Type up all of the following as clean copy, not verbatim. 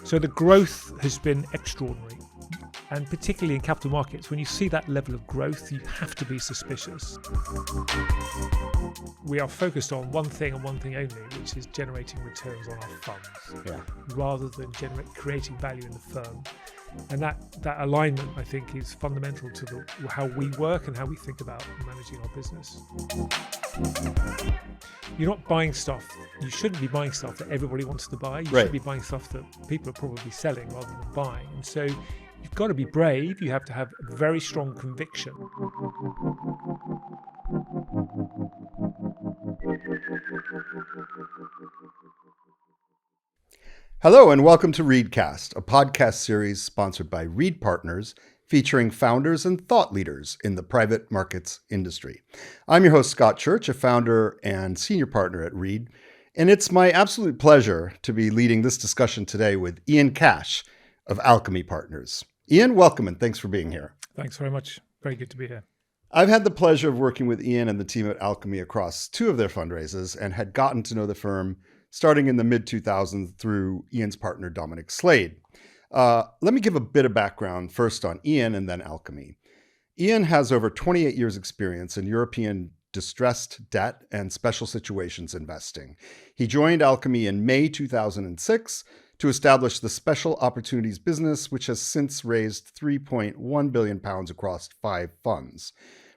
So the growth has been extraordinary. And particularly in capital markets, when you see that level of growth, you have to be suspicious. We are focused on one thing and one thing only, which is generating returns on our funds, rather than creating value in the firm. And that alignment, I think, is fundamental to how we work and how we think about managing our business. You're not buying stuff. You shouldn't be buying stuff that everybody wants to buy. You should be buying stuff that people are probably selling rather than buying. And so you've got to be brave. You have to have very strong conviction. Hello and welcome to Readcast, a podcast series sponsored by Read Partners, featuring founders and thought leaders in the private markets industry. I'm your host, Scott Church, a founder and senior partner at Read, and it's my absolute pleasure to be leading this discussion today with Ian Cash of Alchemy Partners. Ian, welcome and thanks for being here. Thanks very much. Very good to be here. I've had the pleasure of working with Ian and the team at Alchemy across two of their fundraisers and had gotten to know the firm starting in the mid-2000s through Ian's partner, Dominic Slade. Let me give a bit of background first on Ian and then Alchemy. Ian has over 28 years experience in European distressed debt and special situations investing. He joined Alchemy in May 2006 to establish the Special Opportunities business, which has since raised £3.1 billion across 5 funds.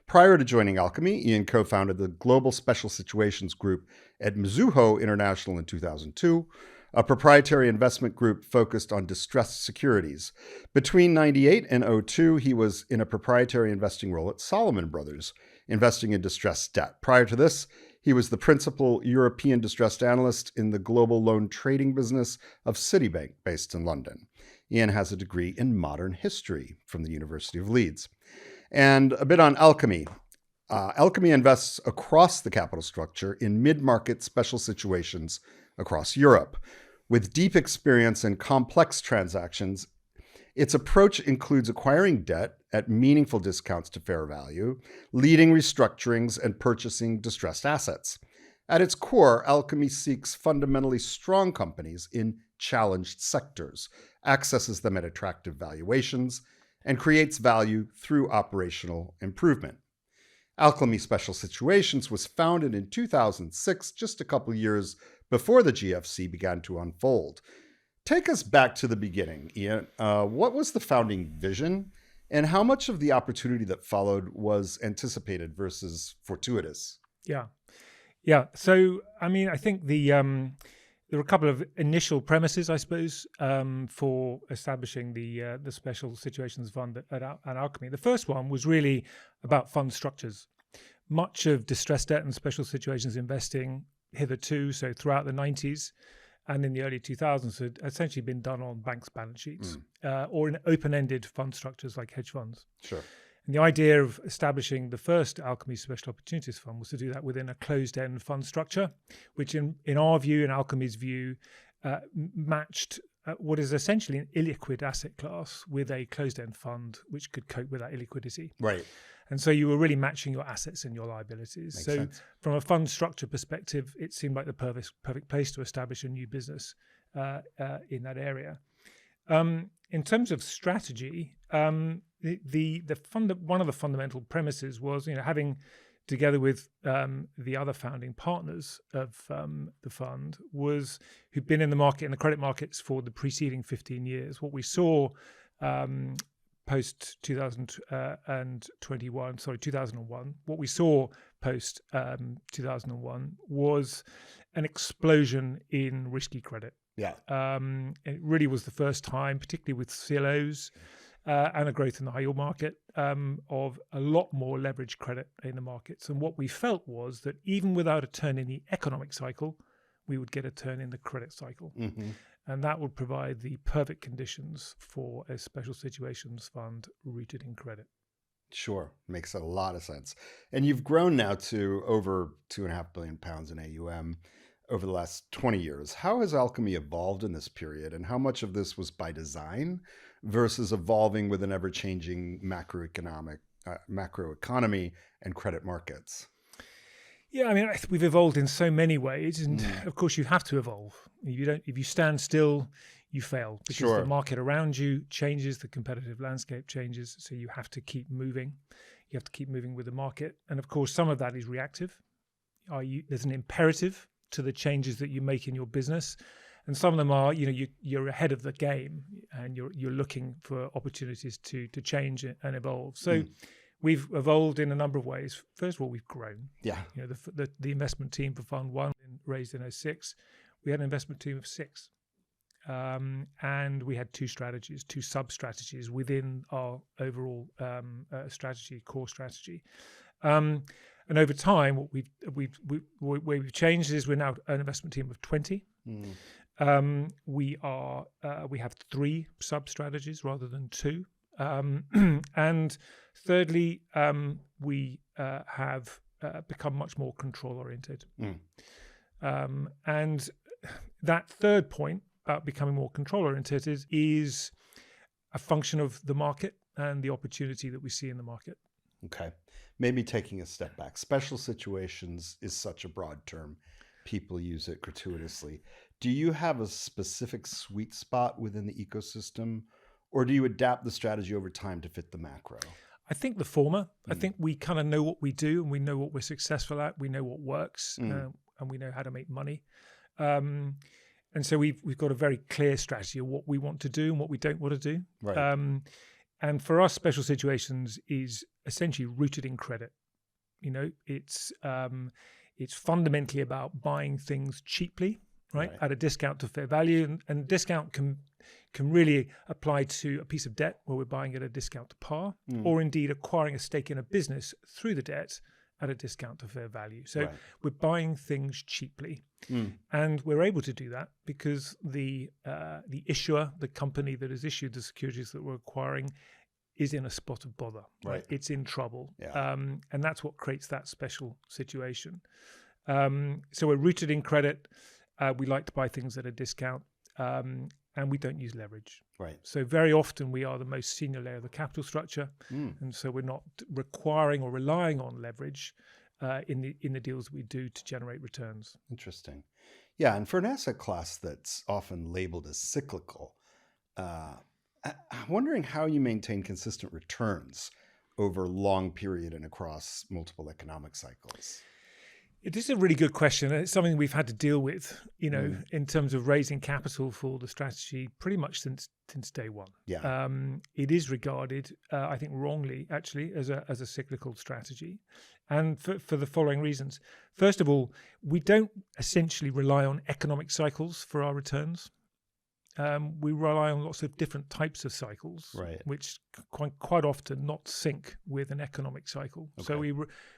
Prior to joining Alchemy, Ian co-founded the Global Special Situations Group at Mizuho International in 2002, a proprietary investment group focused on distressed securities. Between 1998 and 2002, he was in a proprietary investing role at Salomon Brothers, investing in distressed debt. Prior to this, he was the principal European distressed analyst in the global loan trading business of Citibank, based in London. Ian has a degree in modern history from the University of Leeds. And a bit on Alchemy. Alchemy invests across the capital structure in mid-market special situations across Europe. With deep experience in complex transactions, its approach includes acquiring debt at meaningful discounts to fair value, leading restructurings, and purchasing distressed assets. At its core, Alchemy seeks fundamentally strong companies in challenged sectors, accesses them at attractive valuations, and creates value through operational improvement. Alchemy Special Situations was founded in 2006, just a couple years before the GFC began to unfold. Take us back to the beginning, Ian. What was the founding vision, and how much of the opportunity that followed was anticipated versus fortuitous? Yeah. So, I think there were a couple of initial premises, I suppose, for establishing the Special Situations Fund at Alchemy. The first one was really about fund structures. Much of distressed debt and special situations investing hitherto, so throughout the 90s and in the early 2000s, had essentially been done on banks' balance sheets or in open-ended fund structures like hedge funds. Sure. And the idea of establishing the first Alchemy Special Opportunities Fund was to do that within a closed-end fund structure, which in our view, in Alchemy's view, matched what is essentially an illiquid asset class with a closed-end fund which could cope with that illiquidity. Right. And so you were really matching your assets and your liabilities. Makes so sense. From a fund structure perspective, it seemed like the perfect place to establish a new business in that area. In terms of strategy, one of the fundamental premises was, having together with the other founding partners of the fund who'd been in the credit markets for the preceding 15 years. What we saw post 2001, what we saw post 2001 was an explosion in risky credit. Yeah. It really was the first time, particularly with CLOs and a growth in the high yield market, of a lot more leveraged credit in the markets. And what we felt was that even without a turn in the economic cycle, we would get a turn in the credit cycle. Mm-hmm. And that would provide the perfect conditions for a special situations fund rooted in credit. Sure. Makes a lot of sense. And you've grown now to over £2.5 billion in AUM over the last 20 years. How has Alchemy evolved in this period, and how much of this was by design versus evolving with an ever-changing macroeconomy and credit markets? Yeah, I mean, we've evolved in so many ways, and of course, you have to evolve. If you stand still, you fail because the Sure. market around you changes, the competitive landscape changes. So you have to keep moving. You have to keep moving with the market, and of course, some of that is reactive. There's an imperative to the changes that you make in your business, and some of them are, you're ahead of the game, and you're looking for opportunities to change and evolve. So. We've evolved in a number of ways. First of all, we've grown. Yeah. The investment team for Fund 1 raised in 2006. We had an investment team of 6. And we had 2 strategies, 2 sub-strategies within our overall core strategy. And over time, what we've changed is we're now an investment team of 20. We have 3 sub-strategies rather than 2. And thirdly, we have become much more control-oriented. And that third point about becoming more control-oriented is a function of the market and the opportunity that we see in the market. Okay. Maybe taking a step back. Special situations is such a broad term. People use it gratuitously. Do you have a specific sweet spot within the ecosystem, or do you adapt the strategy over time to fit the macro? I think the former. I think we kind of know what we do, and we know what we're successful at. We know what works, and we know how to make money. And so we've got a very clear strategy of what we want to do and what we don't want to do. Right. And for us, special situations is essentially rooted in credit. It's fundamentally about buying things cheaply, right? At a discount to fair value, and discount can really apply to a piece of debt where we're buying at a discount to par, or indeed acquiring a stake in a business through the debt at a discount to fair value. So we're buying things cheaply, and we're able to do that because the issuer, the company that has issued the securities that we're acquiring, is in a spot of bother. Right? It's in trouble, and that's what creates that special situation. So we're rooted in credit. We like to buy things at a discount. And we don't use leverage. Right. So very often we are the most senior layer of the capital structure, and so we're not requiring or relying on leverage in the deals that we do to generate returns. Interesting. Yeah, and for an asset class that's often labeled as cyclical, I'm wondering how you maintain consistent returns over a long period and across multiple economic cycles. It is a really good question. It's something we've had to deal with, in terms of raising capital for the strategy pretty much since day one. Yeah. It is regarded, I think wrongly, actually, as a cyclical strategy, and for the following reasons. First of all, we don't essentially rely on economic cycles for our returns. We rely on lots of different types of cycles, which quite often not sync with an economic cycle. Okay. So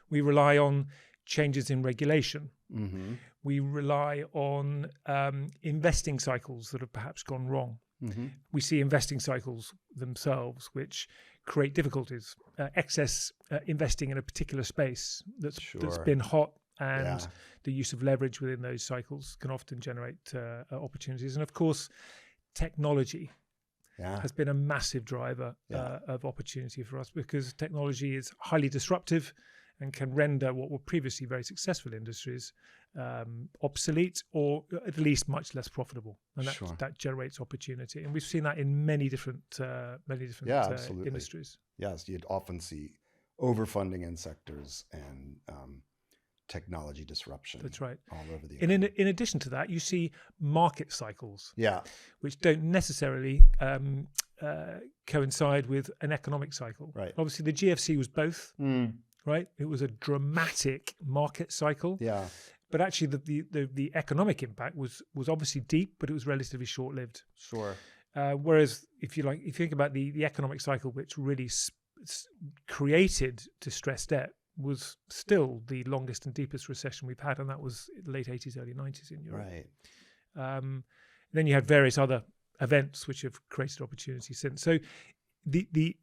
we rely on changes in regulation. We rely on investing cycles that have perhaps gone wrong. We see investing cycles themselves which create difficulties. Excess investing in a particular space that's been hot, and the use of leverage within those cycles can often generate opportunities. And of course, technology has been a massive driver of opportunity for us, because technology is highly disruptive and can render what were previously very successful industries obsolete, or at least much less profitable, and that generates opportunity. And we've seen that in many different industries. Yes, you'd often see overfunding in sectors and technology disruption. That's right. All over the and in addition to that, you see market cycles, which don't necessarily coincide with an economic cycle. Right. Obviously, the GFC was both. Right, it was a dramatic market cycle. Yeah. But actually, the economic impact was obviously deep, but it was relatively short-lived. Sure. Whereas, if you think about the economic cycle, which really created distressed debt, was still the longest and deepest recession we've had, and that was the late 80s, early 90s in Europe. Right. Then you had various other events which have created opportunity since. So the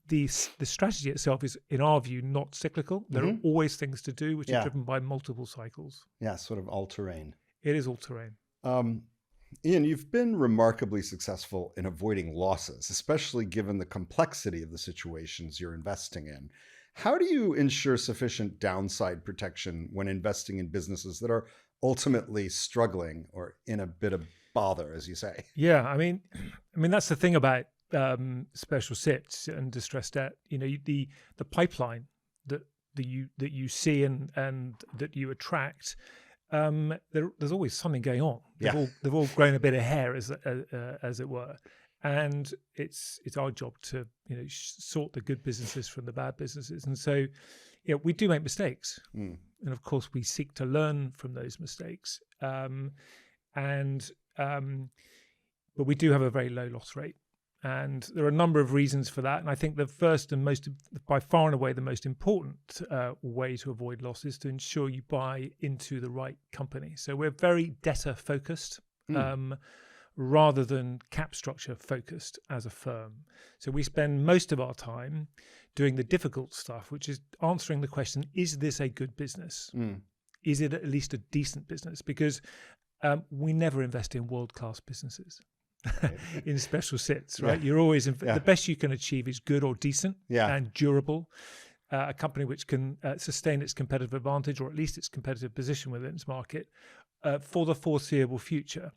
strategy itself is, in our view, not cyclical. There are always things to do which are driven by multiple cycles. Yeah, sort of all-terrain. It is all-terrain. Ian, you've been remarkably successful in avoiding losses, especially given the complexity of the situations you're investing in. How do you ensure sufficient downside protection when investing in businesses that are ultimately struggling or in a bit of bother, as you say? Yeah, I mean that's the thing about special sits and distressed debt. The pipeline that you see and that you attract. There's always something going on. Yeah. They've all grown a bit of hair, as it were, and it's our job to sort the good businesses from the bad businesses. And so, we do make mistakes, and of course we seek to learn from those mistakes. But we do have a very low loss rate. And there are a number of reasons for that. And I think the first and most, by far and away, the most important way to avoid loss is to ensure you buy into the right company. So we're very debtor focused rather than cap structure focused as a firm. So we spend most of our time doing the difficult stuff, which is answering the question, is this a good business? Is it at least a decent business? Because we never invest in world-class businesses. In special sits, right? You're always the best you can achieve is good or decent and durable. A company which can sustain its competitive advantage, or at least its competitive position within its market, for the foreseeable future.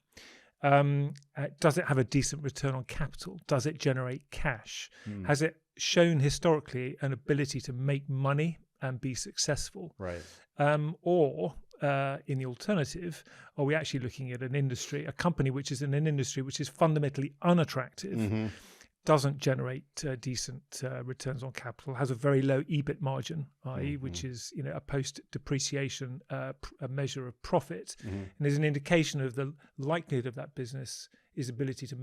Does it have a decent return on capital? Does it generate cash? Has it shown historically an ability to make money and be successful? Right. Or in the alternative, are we actually looking at a company which is in an industry which is fundamentally unattractive, doesn't generate decent returns on capital, has a very low EBIT margin, i.e., which is a post-depreciation a measure of profit, and is an indication of the likelihood of that business, is ability to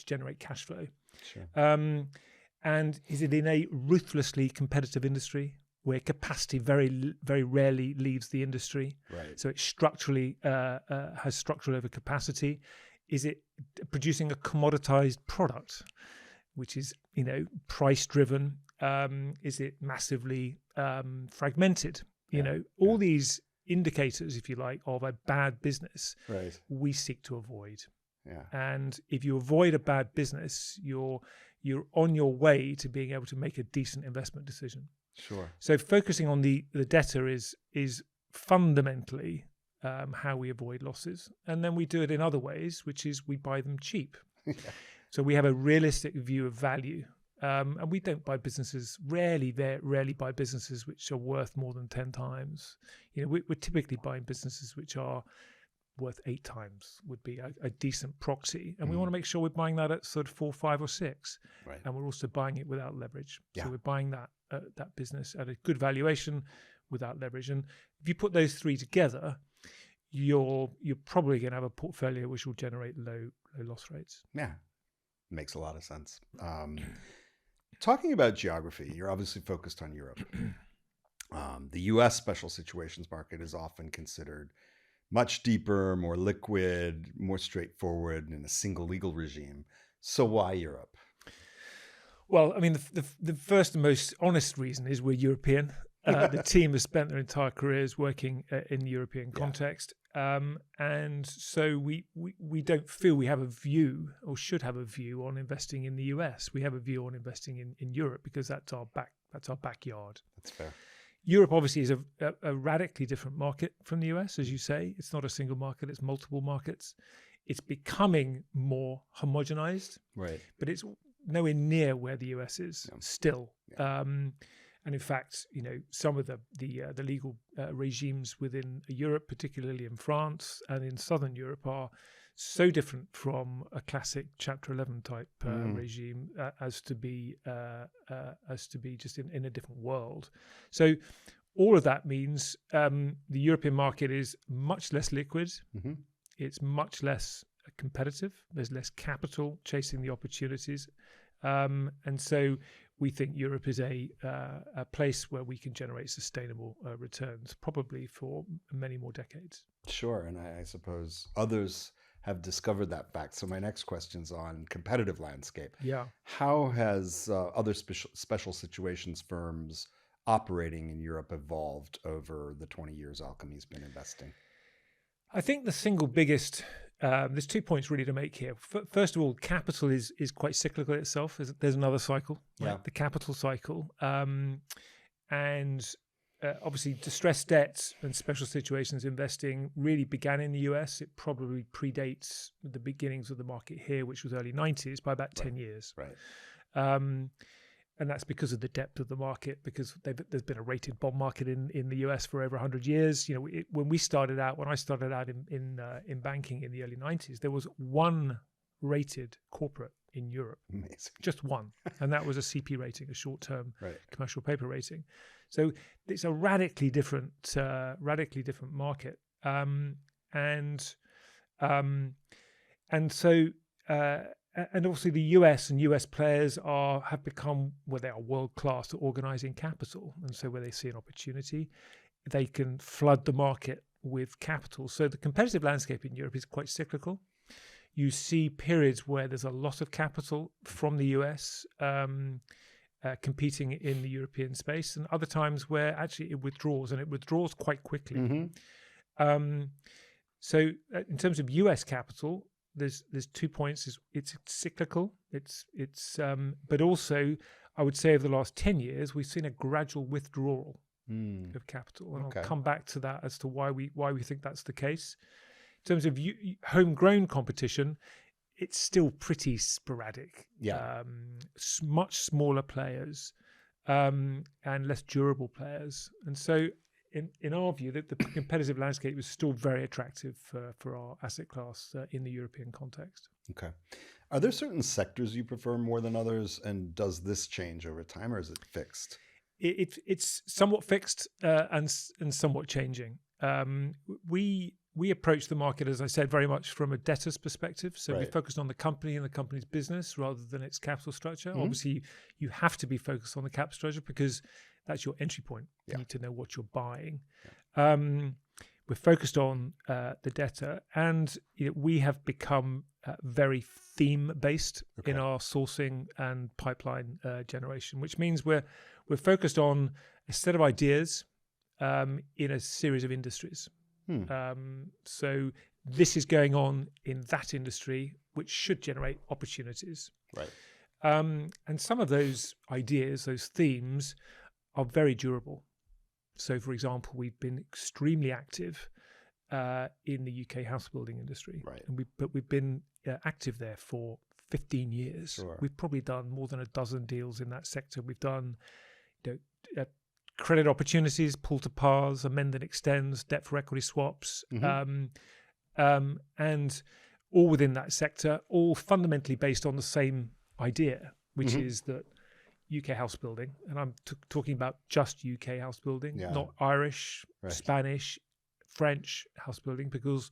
generate cash flow. Sure. And is it in a ruthlessly competitive industry where capacity very, very rarely leaves the industry? Right. So it structurally has structural overcapacity. Is it producing a commoditized product, which is price driven? Is it massively fragmented? All these indicators, if you like, of a bad business, we seek to avoid. Yeah. And if you avoid a bad business, you're on your way to being able to make a decent investment decision. Sure. So focusing on the debtor is fundamentally how we avoid losses. And then we do it in other ways, which is we buy them cheap. So we have a realistic view of value. And we don't buy businesses, rarely buy businesses which are worth more than 10 times. We're typically buying businesses which are worth 8 times would be a decent proxy. And we want to make sure we're buying that at sort of 4, 5, or 6. Right. And we're also buying it without leverage. Yeah. So we're buying that business at a good valuation without leverage. And if you put those three together, you're probably going to have a portfolio which will generate low loss rates. Yeah, makes a lot of sense. Talking about geography, you're obviously focused on Europe. The U.S. special situations market is often considered much deeper, more liquid, more straightforward in a single legal regime. So why Europe? Well, I mean, the first and most honest reason is we're European. The team has spent their entire careers working in the European context. And so we don't feel we have a view or should have a view on investing in the US. We have a view on investing in Europe because that's our backyard. That's fair. Europe obviously is a radically different market from the US, as you say. It's not a single market, it's multiple markets. It's becoming more homogenized, right? But it's nowhere near where the US is still. Yeah. And in fact, some of the legal regimes within Europe, particularly in France and in Southern Europe, are so different from a classic Chapter 11 type regime as to be just in a different world. So all of that means the European market is much less liquid. Mm-hmm. It's much less competitive. There's less capital chasing the opportunities. And so we think Europe is a place where we can generate sustainable returns, probably for many more decades. Sure. And I suppose others have discovered that fact. So my next question's on competitive landscape. Yeah. How has other special situations firms operating in Europe evolved over the 20 years Alchemy's been investing? I think the single biggest, there's 2 points really to make here. First of all, capital is quite cyclical itself. There's another cycle, right? The capital cycle. and obviously distressed debt and special situations investing really began in the US. It probably predates the beginnings of the market here, which was early 90s, by about 10 years. Right. And that's because of the depth of the market, because there's been a rated bond market in the US for over 100 years. You know, when I started out in banking in the early 90s, there was one rated corporate in Europe. Amazing. Just one. And that was a CP rating, a short-term Right. commercial paper rating. So it's a radically different market. And obviously the US and US players have become, well, they are world class at organizing capital. And so where they see an opportunity, they can flood the market with capital. So the competitive landscape in Europe is quite cyclical. You see periods where there's a lot of capital from the US competing in the European space, and other times where actually it withdraws, and it withdraws quite quickly. So in terms of US capital, there's 2 points. It's cyclical. But also I would say over the last 10 years we've seen a gradual withdrawal of capital, and I'll come back to that as to why we think that's the case. In terms of homegrown competition, it's still pretty sporadic. Much smaller players and less durable players, and so in our view, that the competitive landscape is still very attractive for our asset class in the European context. Okay. Are there certain sectors you prefer more than others, and does this change over time, or is it fixed? It's somewhat fixed and somewhat changing. We approach the market, as I said, very much from a debtor's perspective. So we focused on the company and the company's business rather than its capital structure. Obviously, you have to be focused on the capital structure because that's your entry point. You need to know what you're buying. We're focused on the debtor, and we have become very theme-based in our sourcing and pipeline generation, which means we're focused on a set of ideas in a series of industries. So this is going on in that industry, which should generate opportunities. And some of those ideas, those themes, are very durable. So, for example, we've been extremely active in the UK house building industry, but we've been active there for 15 years. We've probably done more than a dozen deals in that sector. We've done credit opportunities, pull to pars, amend and extends, debt for equity swaps, and all within that sector, all fundamentally based on the same idea, which is that UK house building, and I'm talking about just UK house building, not Irish, Spanish, French house building, because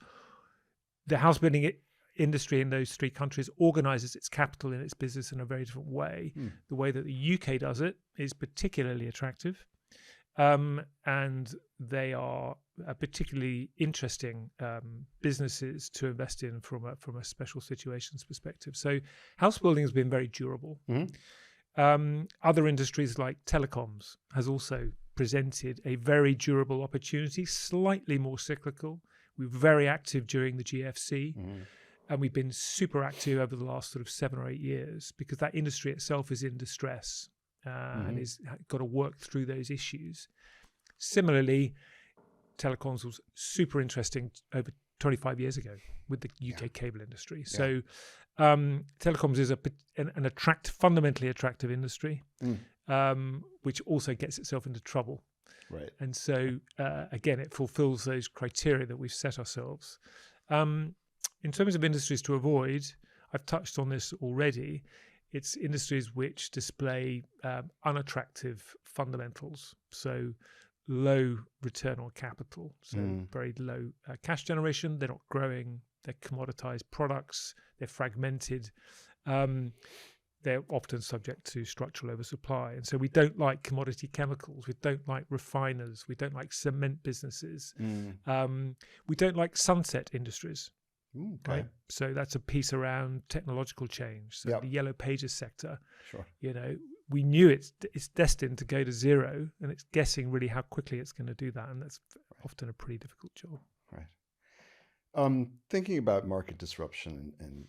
the house building industry in those three countries organizes its capital and its business in a very different way. The way that the UK does it is particularly attractive. And they are particularly interesting businesses to invest in from a special situations perspective. So house building has been very durable. Other industries like telecoms has also presented a very durable opportunity, slightly more cyclical. We were very active during the GFC, and we've been super active over the last sort of 7 or 8 years because that industry itself is in distress. And is got to work through those issues. Similarly, telecoms was super interesting over 25 years ago with the UK cable industry. So telecoms is an fundamentally attractive industry, which also gets itself into trouble. And so, again, it fulfills those criteria that we've set ourselves. In terms of industries to avoid, I've touched on this already. It's industries which display unattractive fundamentals, so low return on capital, so very low cash generation. They're not growing. They're commoditized products. They're fragmented. They're often subject to structural oversupply. And so we don't like commodity chemicals. We don't like refiners. We don't like cement businesses. We don't like sunset industries. Right, so that's a piece around technological change. So the Yellow Pages sector, we knew it's destined to go to zero, and it's guessing really how quickly it's going to do that, and that's often a pretty difficult job. Thinking about market disruption and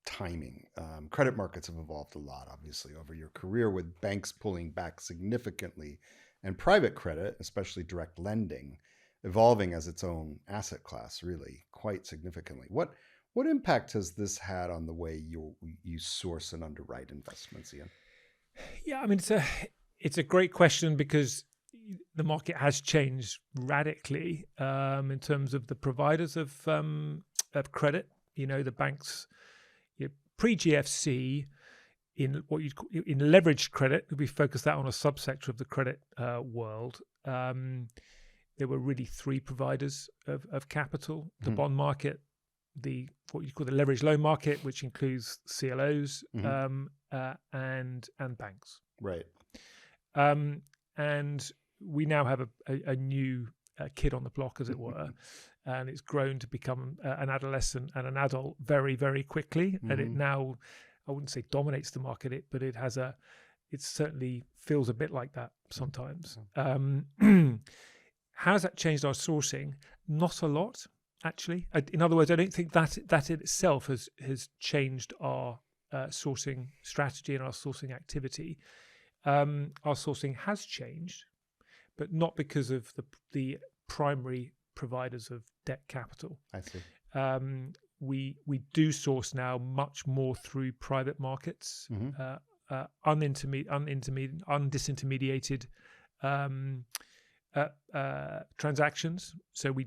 timing, credit markets have evolved a lot, obviously, over your career, with banks pulling back significantly and private credit, especially direct lending, evolving as its own asset class, really quite significantly. What impact has this had on the way you source and underwrite investments, Ian? Yeah, I mean, it's a great question because the market has changed radically in terms of the providers of credit. The banks, pre-GFC, in what you'd call in leveraged credit, we focus that on a subsector of the credit world. There were really three providers of capital: the bond market, what you call the leveraged loan market, which includes CLOs, and banks. Right. And we now have a new kid on the block, as it were, and it's grown to become an adolescent and an adult very, very quickly. And it now, I wouldn't say dominates the market, but it certainly feels a bit like that sometimes. How has that changed our sourcing? Not a lot, actually. In other words, I don't think that in itself has changed our sourcing strategy and our sourcing activity. Our sourcing has changed, but not because of the primary providers of debt capital. I see. We do source now much more through private markets, undisintermediated transactions. So we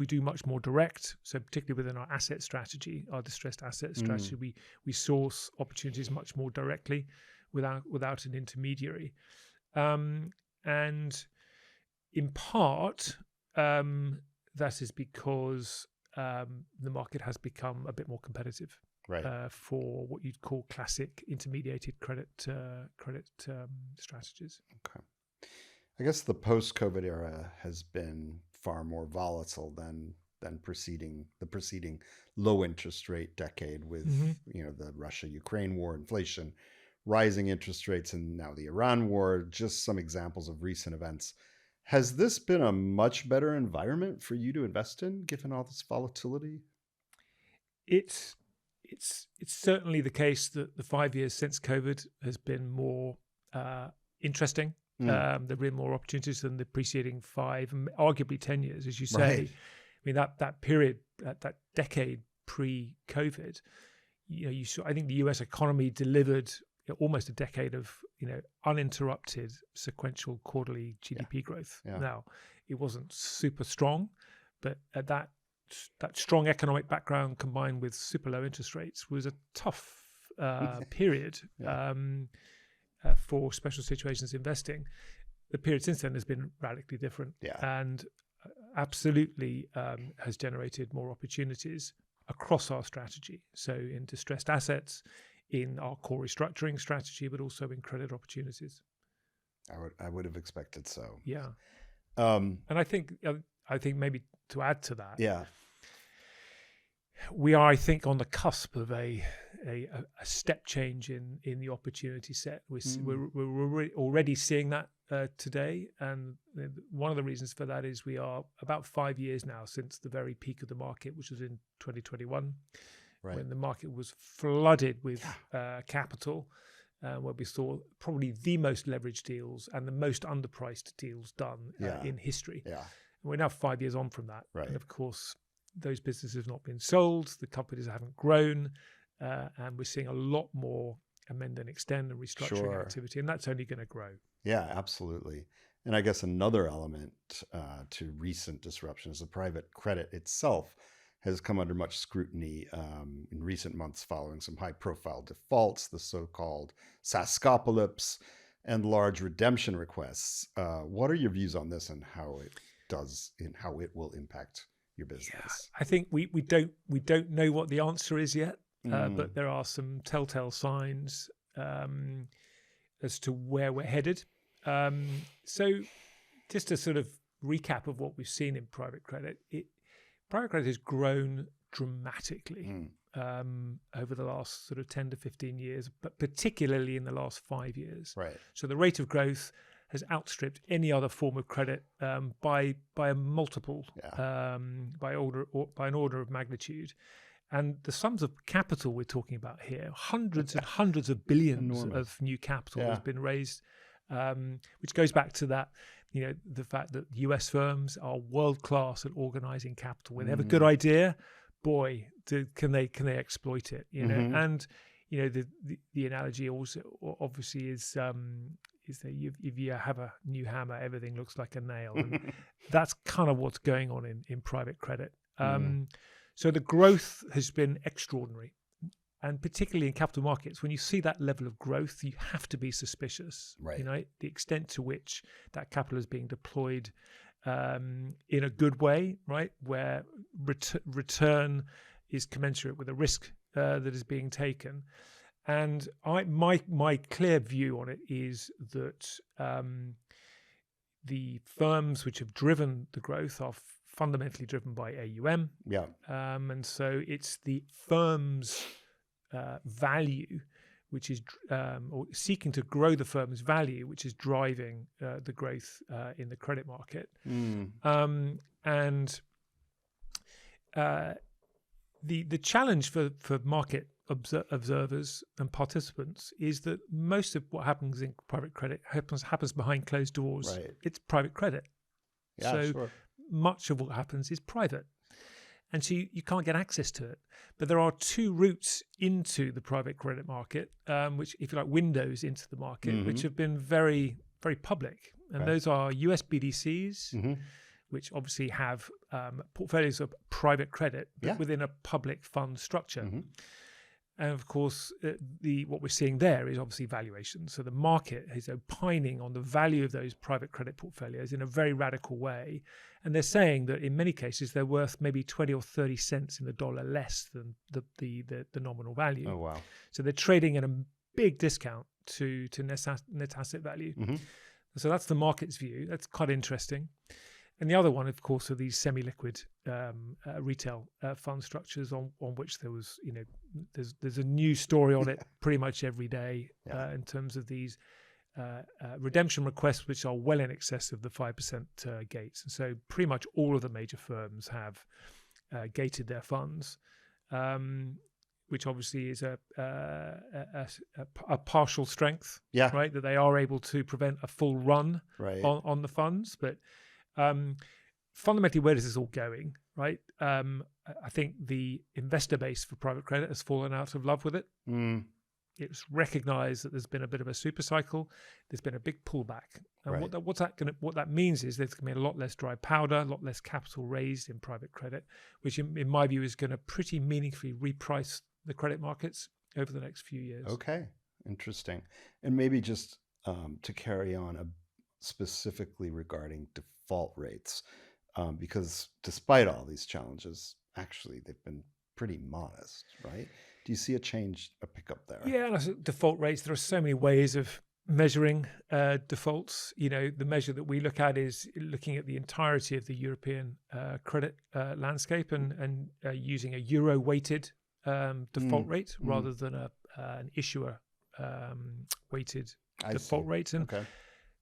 do much more direct. So particularly within our asset strategy, our distressed asset strategy, we source opportunities much more directly without an intermediary. And in part, that is because the market has become a bit more competitive, right, for what you'd call classic intermediated credit strategies. Okay. I guess the post-COVID era has been far more volatile than the preceding low interest rate decade with the Russia-Ukraine war, inflation, rising interest rates, and now the Iran war. Just some examples of recent events. Has this been a much better environment for you to invest in, given all this volatility? It's certainly the case that the 5 years since COVID has been more interesting. There have been more opportunities than the preceding 5, arguably 10 years, as you say. Right. I mean, that period, that decade pre-COVID, you saw. I think the U.S. economy delivered almost a decade of uninterrupted sequential quarterly GDP growth. Yeah. Now, it wasn't super strong, but that strong economic background combined with super low interest rates was a tough period for special situations investing. The period since then has been radically different, and absolutely has generated more opportunities across our strategy. So in distressed assets, in our core restructuring strategy, but also in credit opportunities. I would have expected so. Yeah, and I think maybe to add to that, we are, I think, on the cusp of a step change in the opportunity set. We're already seeing that today, and one of the reasons for that is we are about 5 years now since the very peak of the market, which was in 2021. Right. When the market was flooded with capital, where we saw probably the most leveraged deals and the most underpriced deals done in history. Yeah. And we're now 5 years on from that. Right. And of course, those businesses have not been sold, the companies haven't grown, and we're seeing a lot more amend and extend and restructuring activity, and that's only going to grow. Yeah, absolutely. And I guess another element to recent disruption is the private credit itself has come under much scrutiny in recent months following some high-profile defaults, the so-called Saskopolyps, and large redemption requests. What are your views on this and how it will impact your business? Yeah, I think we don't know what the answer is yet, but there are some telltale signs as to where we're headed. So just a sort of recap of what we've seen in private credit. Private credit has grown dramatically over the last sort of 10 to 15 years, but particularly in the last 5 years. Right. So the rate of growth has outstripped any other form of credit by a multiple, by an order of magnitude. And the sums of capital we're talking about here, hundreds and hundreds of billions of new capital has been raised which goes back to that, the fact that US firms are world class at organizing capital. When they have a good idea, boy, can they exploit it? And the analogy also obviously is that if you have a new hammer, everything looks like a nail. And that's kind of what's going on in private credit. So the growth has been extraordinary. And particularly in capital markets, when you see that level of growth, you have to be suspicious. Right. The extent to which that capital is being deployed in a good way, right, where return is commensurate with the risk that is being taken. And my clear view on it is that the firms which have driven the growth are fundamentally driven by AUM. Yeah. And so it's the firm's value, which is or seeking to grow the firm's value, which is driving the growth in the credit market. And the challenge for market observers and participants is that most of what happens in private credit happens behind closed doors. Right. It's private credit. Yeah, So sure. much of what happens is private. And so you can't get access to it. But there are two routes into the private credit market, which, if you like, windows into the market, which have been very, very public. And those are US BDCs, which obviously have portfolios of private credit, but within a public fund structure. And of course, what we're seeing there is obviously valuation. So the market is opining on the value of those private credit portfolios in a very radical way. And they're saying that in many cases, they're worth maybe 20 or 30 cents in the dollar less than the nominal value. Oh, wow. So they're trading at a big discount to net asset value. So that's the market's view. That's quite interesting. And the other one, of course, are these semi-liquid retail fund structures on which there was, there's a new story on it pretty much every day in terms of these redemption requests, which are well in excess of the 5% gates. And so pretty much all of the major firms have gated their funds, which obviously is a partial strength, right? That they are able to prevent a full run on the funds. But fundamentally, where is this all going, right? I think the investor base for private credit has fallen out of love with it. It's recognized that there's been a bit of a super cycle. There's been a big pullback. And what that means is there's going to be a lot less dry powder, a lot less capital raised in private credit, which in my view is going to pretty meaningfully reprice the credit markets over the next few years. Okay, interesting. And maybe just to carry on specifically regarding default rates, because despite all these challenges, actually they've been pretty modest, right? Do you see a pickup there? Yeah, default rates, there are so many ways of measuring defaults. The measure that we look at is looking at the entirety of the European credit landscape and using a euro-weighted default rate rather than an issuer weighted default rate. And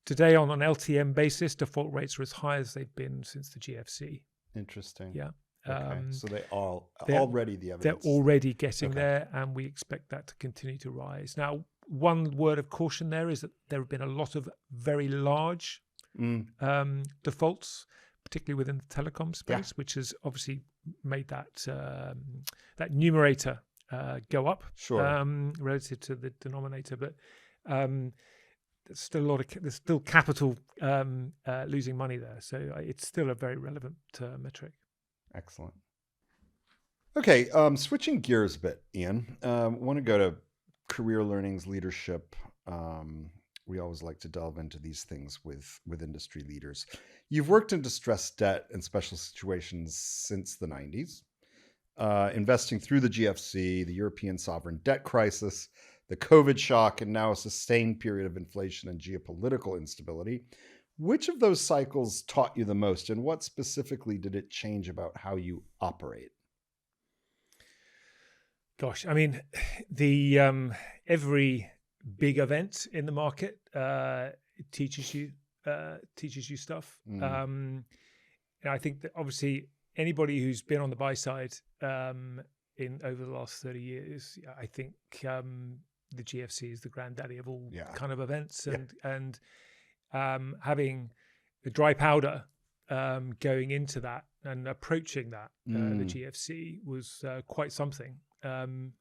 today on an LTM basis, default rates are as high as they've been since the GFC. Interesting. Yeah. Okay. So they're already the evidence. They're already getting there, and we expect that to continue to rise. Now, one word of caution there is that there have been a lot of very large defaults, particularly within the telecom space, which has obviously made that numerator go up relative to the denominator. But there's still capital losing money there, so it's still a very relevant metric. Excellent. Okay, switching gears a bit, Ian. Want to go to career learnings, leadership. We always like to delve into these things with industry leaders. You've worked in distressed debt and special situations since the 90s, investing through the GFC, the European sovereign debt crisis, the COVID shock, and now a sustained period of inflation and geopolitical instability. Which of those cycles taught you the most, and what specifically did it change about how you operate? Gosh, I mean, the every big event in the market teaches you stuff. I think that obviously anybody who's been on the buy side over the last 30 years, I think the GFC is the granddaddy of all Yeah. kind of events, Yeah. and having the dry powder going into that and approaching that the GFC was quite something. And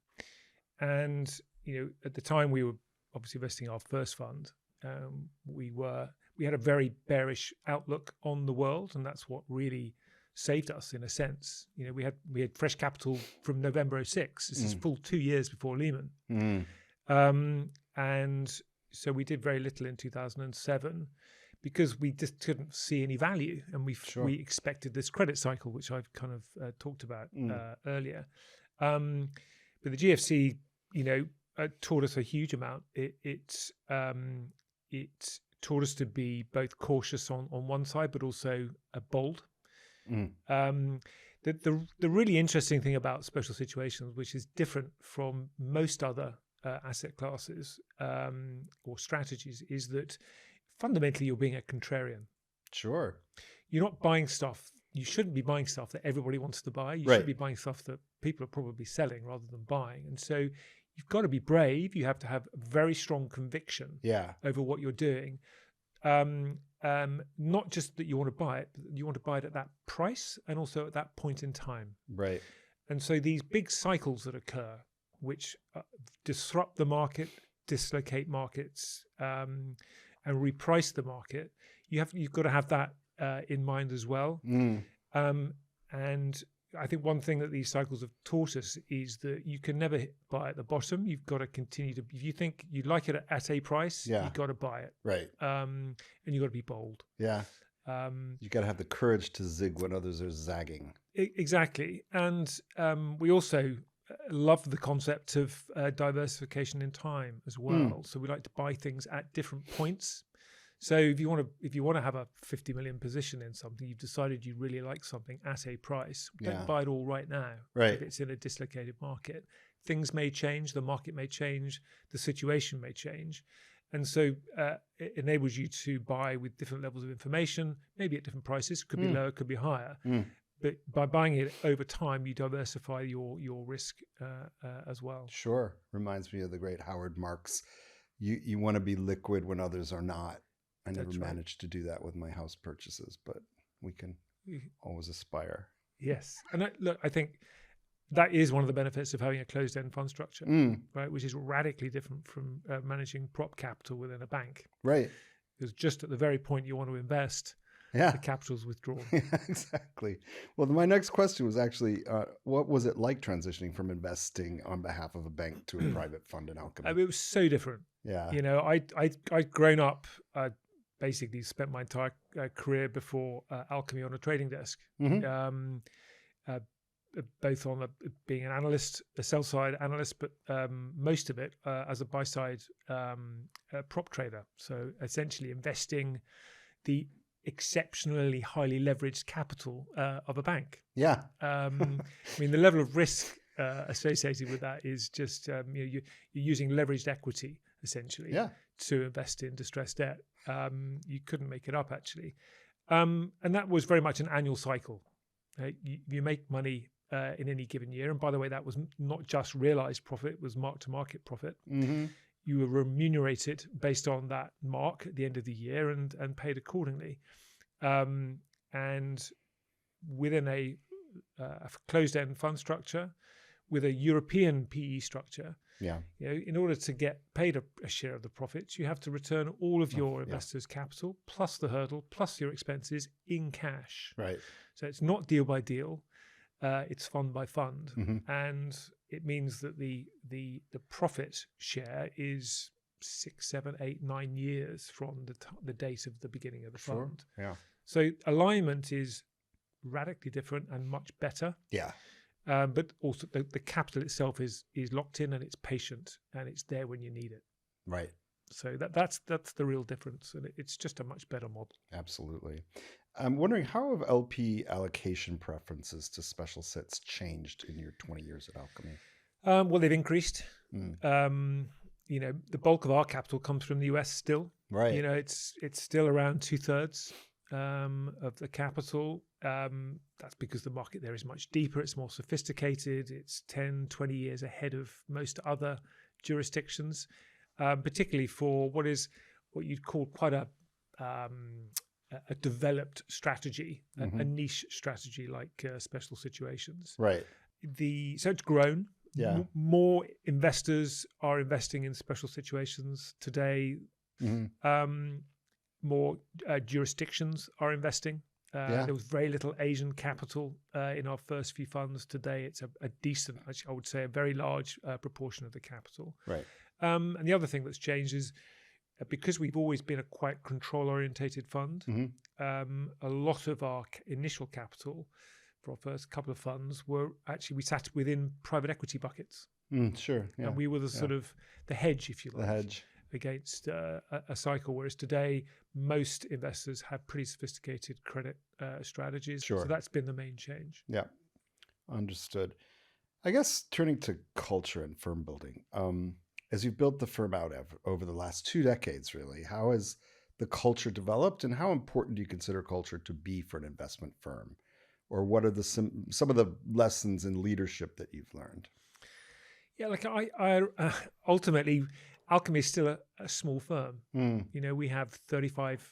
at the time we were obviously investing our first fund, we had a very bearish outlook on the world, and that's what really saved us in a sense. We had fresh capital from November 06. This is full 2 years before Lehman. And so we did very little in 2007 because we just couldn't see any value, and we expected this credit cycle, which I've kind of talked about earlier. But the GFC, taught us a huge amount. It taught us to be both cautious on one side, but also bold. The really interesting thing about special situations, which is different from most other asset classes or strategies, is that fundamentally you're being a contrarian. Sure. You're not buying stuff. You shouldn't be buying stuff that everybody wants to buy. You should be buying stuff that people are probably selling rather than buying. And so you've got to be brave. You have to have very strong conviction over what you're doing. Not just that you want to buy it, but you want to buy it at that price and also at that point in time. Right. And so these big cycles that occur, which disrupt the market, dislocate markets, and reprice the market, you've got to have that in mind as well. And I think one thing that these cycles have taught us is that you can never buy at the bottom. You've got to continue to, if you think you like it at a price, you've got to buy it. Right. And you've got to be bold. Yeah. You got to have the courage to zig when others are zagging. Exactly. And we also love the concept of diversification in time as well. So we like to buy things at different points. So if you want to have a 50 million position in something, you've decided you really like something at a price, don't buy it all right now. Right. If it's in a dislocated market, things may change, the market may change, the situation may change. And so it enables you to buy with different levels of information, maybe at different prices, could be lower, could be higher. But by buying it over time, you diversify your risk as well. Sure. Reminds me of the great Howard Marks. You want to be liquid when others are not. I never managed to do that with my house purchases, but we can always aspire. Yes. And I think that is one of the benefits of having a closed-end fund structure, right? Which is radically different from managing prop capital within a bank. Right. Because just at the very point you want to invest, the capital's withdrawn. Yeah, exactly. Well, my next question was actually, what was it like transitioning from investing on behalf of a bank to a private fund in Alchemy? It was so different. Yeah. I'd grown up, basically spent my entire career before Alchemy on a trading desk, both on being an analyst, a sell-side analyst, but most of it as a buy-side prop trader. So essentially investing the exceptionally highly leveraged capital of a bank. Yeah. I mean, the level of risk associated with that is just you're using leveraged equity essentially to invest in distressed debt. You couldn't make it up actually, and that was very much an annual cycle. You make money in any given year, and by the way, that was not just realized profit; it was mark-to-market profit. You were remunerated based on that mark at the end of the year and paid accordingly. And within a closed-end fund structure, with a European PE structure, in order to get paid a share of the profits, you have to return all of your investors' capital plus the hurdle plus your expenses in cash. Right. So it's not deal by deal; it's fund by fund, and it means that the profit share is 6, 7, 8, 9 years from the date of the beginning of the fund. Yeah. So alignment is radically different and much better. Yeah. But also the capital itself is locked in and it's patient and it's there when you need it. Right. So that's the real difference, and it's just a much better model. Absolutely. I'm wondering, how have LP allocation preferences to special sits changed in your 20 years at Alchemy? Well, they've increased. The bulk of our capital comes from the US still. Right. It's still around 2/3 of the capital. That's because the market there is much deeper. It's more sophisticated. It's 10, 20 years ahead of most other jurisdictions, particularly for what you'd call quite a developed strategy, a niche strategy like special situations. Right. So it's grown. Yeah. More investors are investing in special situations today. More jurisdictions are investing. There was very little Asian capital in our first few funds. Today, it's a decent, I would say, a very large proportion of the capital. Right. And the other thing that's changed is because we've always been a quite control-orientated fund, a lot of our initial capital for our first couple of funds were actually, we sat within private equity buckets. Sure. Yeah. And we were the sort of the hedge, if you like. The hedge. Against a cycle, whereas today most investors have pretty sophisticated credit strategies. Sure. So that's been the main change. Yeah, understood. I guess turning to culture and firm building, as you've built the firm out over the last 2 decades, really, how has the culture developed, and how important do you consider culture to be for an investment firm? Or what are some of the lessons in leadership that you've learned? Yeah, like I ultimately, Alchemy is still a small firm. You know, we have 35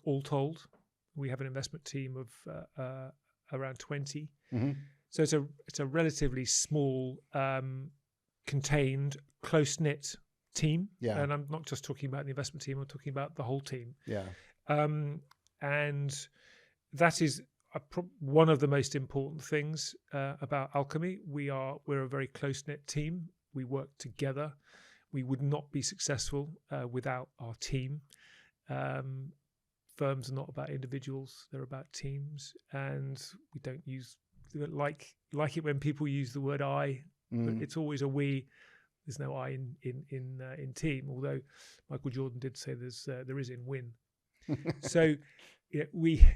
all told. We have an investment team of around 20. So it's a relatively small, contained, close-knit team. Yeah. And I'm not just talking about the investment team, I'm talking about the whole team. Yeah. And that is one of the most important things about Alchemy. We're a very close-knit team. We work together. We would not be successful without our team. Firms are not about individuals; they're about teams, and we don't like it when people use the word "I." But it's always a "we." There's no "I" in team. Although Michael Jordan did say there is in "win." So we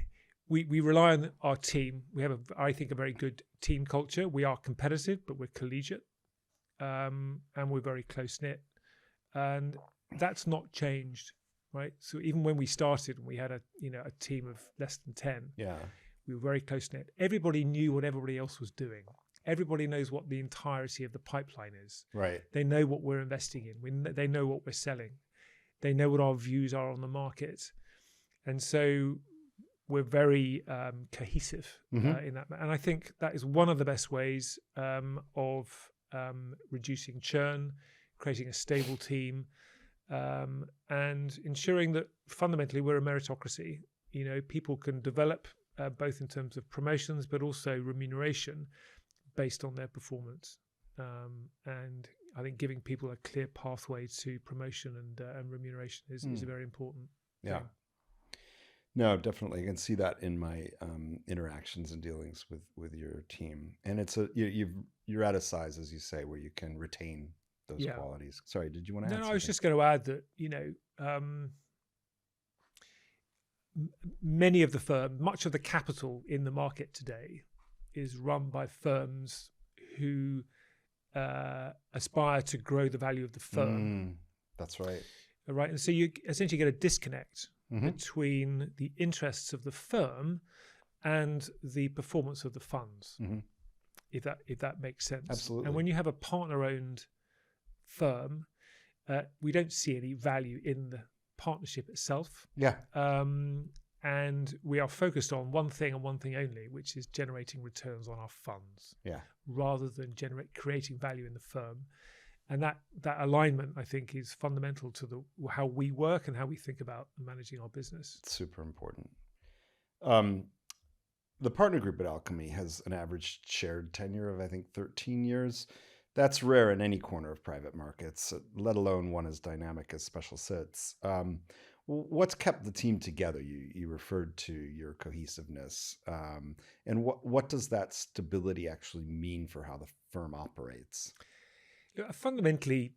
rely on our team. We have I think a very good team culture. We are competitive, but we're collegiate. And we're very close knit, and that's not changed, right? So even when we started, and we had a team of less than 10, we were very close knit. Everybody knew what everybody else was doing. Everybody knows what the entirety of the pipeline is. Right. They know what we're investing in. They know what we're selling. They know what our views are on the market, and so we're very cohesive in that. And I think that is one of the best ways of reducing churn, creating a stable team, and ensuring that fundamentally we're a meritocracy. You know, people can develop both in terms of promotions, but also remuneration based on their performance. And I think giving people a clear pathway to promotion and remuneration is very important. Yeah. No, definitely. I can see that in my interactions and dealings with your team. And it's you're at a size, as you say, where you can retain those qualities. Sorry, did you want to add something? No, I was just going to add that, many of the firms, much of the capital in the market today is run by firms who aspire to grow the value of the firm. That's right. Right. And so you essentially get a disconnect between the interests of the firm and the performance of the funds, if that makes sense. Absolutely. And when you have a partner-owned firm, we don't see any value in the partnership itself. Yeah. And we are focused on one thing and one thing only, which is generating returns on our funds. Yeah. Rather than creating value in the firm. And that alignment, I think, is fundamental to how we work and how we think about managing our business. It's super important. The partner group at Alchemy has an average shared tenure of, I think, 13 years. That's rare in any corner of private markets, let alone one as dynamic as special sits. What's kept the team together? You referred to your cohesiveness. And what does that stability actually mean for how the firm operates? Fundamentally,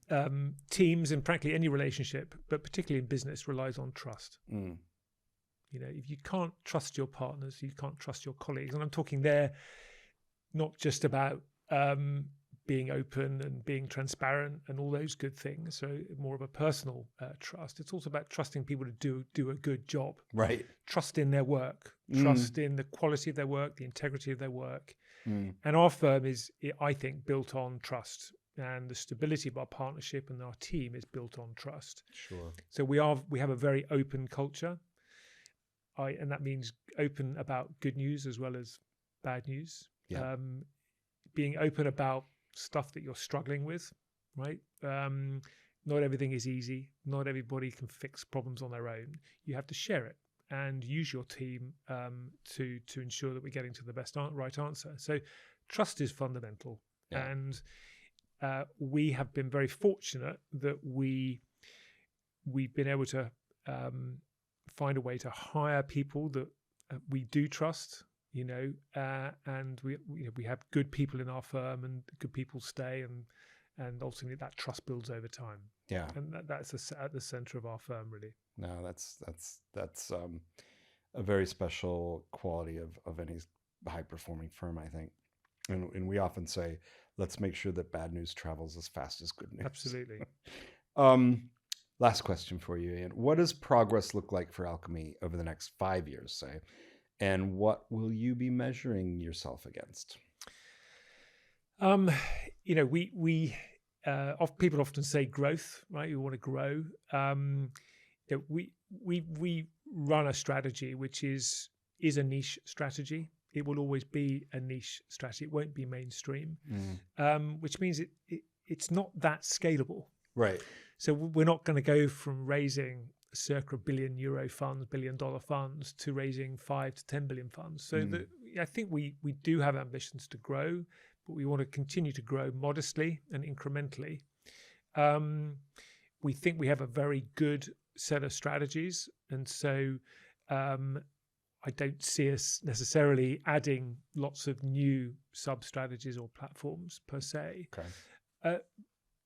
teams and frankly any relationship, but particularly in business, relies on trust. If you can't trust your partners, you can't trust your colleagues. And I'm talking there not just about being open and being transparent and all those good things. So more of a personal trust. It's also about trusting people to do a good job. Right. Trust in their work, trust in the quality of their work, the integrity of their work. And our firm is, I think, built on trust. and the stability of our partnership and our team is built on trust. Sure. So we have a very open culture, and that means open about good news as well as bad news. Yeah. Being open about stuff that you're struggling with, right? Not everything is easy. Not everybody can fix problems on their own. You have to share it and use your team to ensure that we're getting to the right answer. So trust is fundamental. Yeah. And we have been very fortunate that we've been able to find a way to hire people that we do trust, and we have good people in our firm, and good people stay, and ultimately that trust builds over time. Yeah, and that's at the center of our firm, really. No, that's a very special quality of any high performing firm, I think. And we often say, let's make sure that bad news travels as fast as good news. Absolutely. Last question for you, Ian. What does progress look like for Alchemy over the next 5 years, say? And what will you be measuring yourself against? People often say growth, right? You want to grow. We run a strategy which is a niche strategy. It will always be a niche strategy. It won't be mainstream, which means it's not that scalable. Right. So we're not going to go from raising circa €1 billion funds, $1 billion funds, to raising 5 to 10 billion funds. So I think we do have ambitions to grow, but we want to continue to grow modestly and incrementally. We think we have a very good set of strategies, and so I don't see us necessarily adding lots of new sub-strategies or platforms per se. Okay.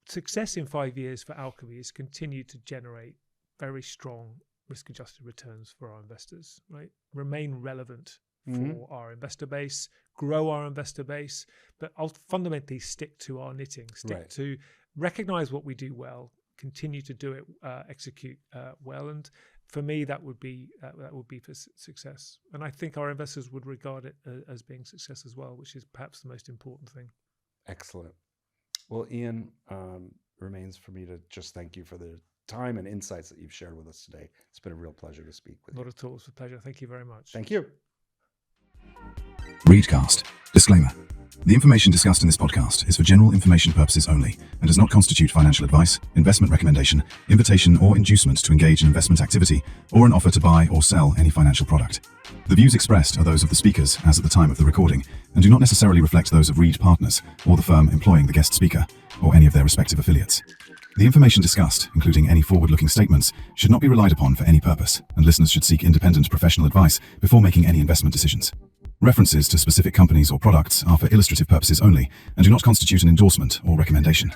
Success in 5 years for Alchemy is continue to generate very strong risk-adjusted returns for our investors, right? Remain relevant for our investor base, grow our investor base, but I'll fundamentally stick to our knitting, to recognize what we do well, continue to do it, execute well, and for me that would be for success. And I think our investors would regard it as being success as well, which is perhaps the most important thing. Excellent. Well, Ian, remains for me to just thank you for the time and insights that you've shared with us today. It's been a real pleasure to speak with you. Not at all. It's a pleasure. Thank you very much. Thank you. Readcast. Disclaimer. The information discussed in this podcast is for general information purposes only and does not constitute financial advice, investment recommendation, invitation or inducement to engage in investment activity, or an offer to buy or sell any financial product. The views expressed are those of the speakers as at the time of the recording and do not necessarily reflect those of Reed Partners or the firm employing the guest speaker or any of their respective affiliates. The information discussed, including any forward-looking statements, should not be relied upon for any purpose, and listeners should seek independent professional advice before making any investment decisions. References to specific companies or products are for illustrative purposes only and do not constitute an endorsement or recommendation.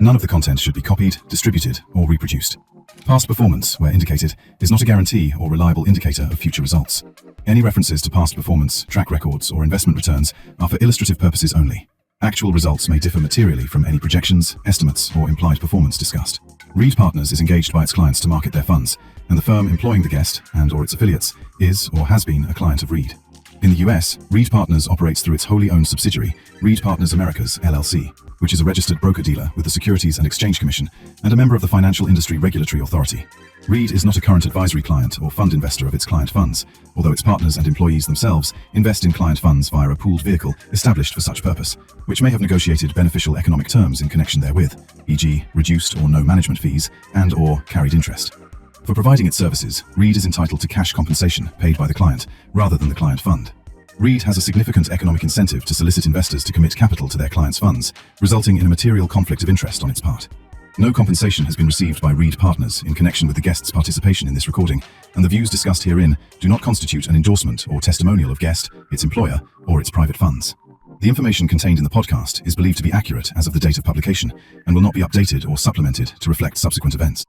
None of the content should be copied, distributed, or reproduced. Past performance, where indicated, is not a guarantee or reliable indicator of future results. Any references to past performance, track records, or investment returns are for illustrative purposes only. Actual results may differ materially from any projections, estimates, or implied performance discussed. Reed Partners is engaged by its clients to market their funds, and the firm employing the guest and/or its affiliates is or has been a client of Reed. In the US, Reed Partners operates through its wholly owned subsidiary, Reed Partners Americas, LLC, which is a registered broker-dealer with the Securities and Exchange Commission and a member of the Financial Industry Regulatory Authority. Reed is not a current advisory client or fund investor of its client funds, although its partners and employees themselves invest in client funds via a pooled vehicle established for such purpose, which may have negotiated beneficial economic terms in connection therewith, e.g. reduced or no management fees and/or carried interest. For providing its services, Reed is entitled to cash compensation paid by the client rather than the client fund. Reed has a significant economic incentive to solicit investors to commit capital to their clients' funds, resulting in a material conflict of interest on its part. No compensation has been received by Reed Partners in connection with the guest's participation in this recording, and the views discussed herein do not constitute an endorsement or testimonial of guest, its employer, or its private funds. The information contained in the podcast is believed to be accurate as of the date of publication and will not be updated or supplemented to reflect subsequent events.